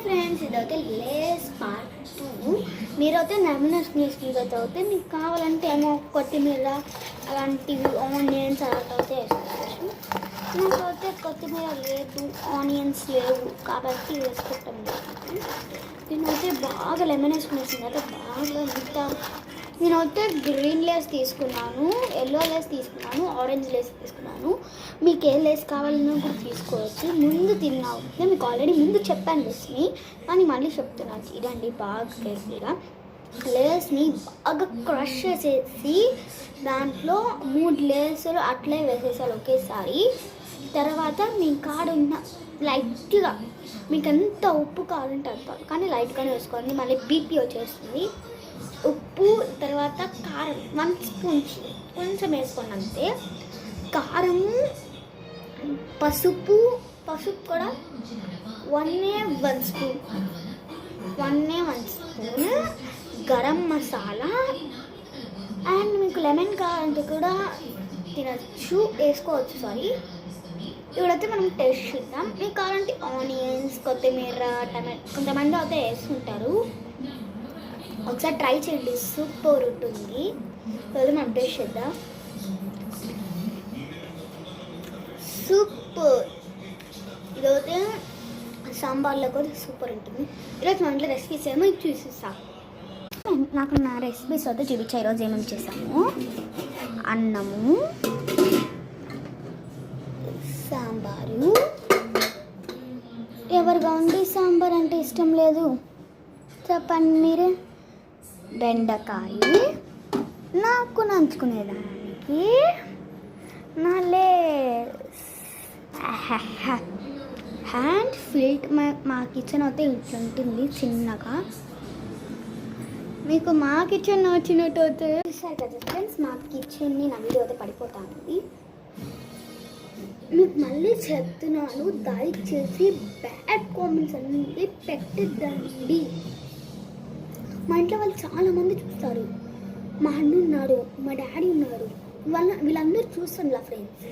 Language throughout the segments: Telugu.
ఫ్రెండ్స్, ఇదైతే లేస్ పార్ట్ 2. మీరైతే నెమినస్ న్యూస్లో అయితే మీకు కావాలంటే ఏమో కొత్తిమీర అలాంటివి ఆనియన్స్ అలాంటి వేసుకోవచ్చు. నాకైతే కొత్తిమీర లేదు, ఆనియన్స్ లేవు కాబట్టి వేసుకుంటాం. నేనైతే బాగా లెమన్ వేసుకునేసింది అయితే బాగా మిగతా. నేనైతే గ్రీన్ లేస్ తీసుకున్నాను, ఎల్లో లేస్ తీసుకున్నాను, ఆరెంజ్ లేస్ తీసుకున్నాను. మీకు ఏ లేస్ కావాలన్నా కూడా తీసుకోవచ్చు. ముందు తిన్నావు మీకు ఆల్రెడీ ముందు చెప్పాను లేస్ని, కానీ మళ్ళీ చెప్తున్నాను. ఇదండి బాగా కేర్ఫుల్గా లేస్ని బాగా క్రష్ చేసేసి దాంట్లో 3 లేసులు అట్లే వేసేసారు ఒకేసారి. తర్వాత మీ కాడ ఉన్న లైట్గా మీకు ఎంత ఉప్పు కావాలంటే అంత, కానీ లైట్గానే వేసుకోండి, మళ్ళీ బీపీ వచ్చేస్తుంది. ఉప్పు తర్వాత కారం 1 స్పూన్ కొంచెం వేసుకోండి అంతే. కారము, పసుపు కూడా 1 స్పూన్, గరం మసాలా. అండ్ మీకు లెమన్ కావాలంటే కూడా వేసుకోవచ్చు. ఇప్పుడైతే మనం టేస్ట్ చూద్దాం. మీకు కావాలంటే ఆనియన్స్, కొత్తిమీర, టమాటో కొంతమంది అయితే వేసుకుంటారు. ఒకసారి ట్రై చేయండి, సూపర్ ఉంటుంది. ఇప్పుడు మనం టేస్ట్ చేద్దాం. సూపర్. ఇదైతే సాంబార్లో కూడా సూపర్ ఉంటుంది. ఈరోజు మన ఇంట్లో రెసిపీస్ ఏమో ఇది చూసిస్తా. నాకు నా రెసిపీస్ అయితే చూపించా. ఈరోజు ఏమేమి చేసాము: అన్నము, సాంబారు. ఎవరిగా ఉండి సాంబార్ అంటే ఇష్టం లేదు చెప్పండి మీరే. బెండకాయ, నాకు నంచుకునేదానికి నా లేస్. హ్యాండ్ ఫిల్ట్. మా కిచెన్ అయితే ఇట్లా ఉంటుంది చిన్నగా. మీకు మా కిచెన్ నచ్చినట్టు అయితే చూసారు కదా ఫ్రెండ్స్, మా కిచెన్ని నా వీడియో అయితే పడిపోతాను. మీకు మళ్ళీ చెప్తున్నాను, దయచేసి బ్యాడ్ కామెంట్స్ అన్నీ పెట్టద్దండి. మా ఇంట్లో వాళ్ళు చాలామంది చూస్తారు. మా అన్న ఉన్నాడు, మా డాడీ ఉన్నాడు, వీళ్ళందరూ చూస్తాను ఫ్రెండ్స్.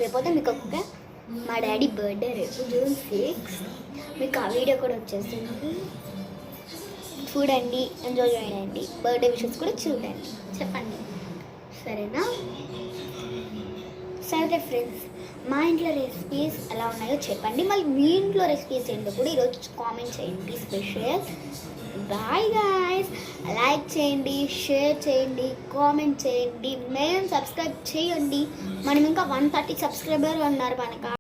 రేపోతే మీకు మా డాడీ బర్త్డే రేపు June 6. మీకు ఆ వీడియో కూడా వచ్చేస్తుంది, చూడండి, ఎంజాయ్ చేయండి. బర్త్డే విషెస్ కూడా చూడండి, చెప్పండి, సరేనా? సరే ఫ్రెండ్స్, మా ఇంట్లో రెసిపీస్ ఎలా ఉన్నాయో చెప్పండి. మళ్ళీ మీ ఇంట్లో రెసిపీస్ ఏంటో కూడా ఈరోజు కామెంట్ చేయండి స్పెషల్. Bye guys. లైక్ చేయండి, షేర్ చేయండి, కామెంట్ చేయండి, మెయిన్ సబ్స్క్రైబ్ చేయండి. మనం ఇంకా 130 సబ్స్క్రైబర్ ఉన్నారు మనకు.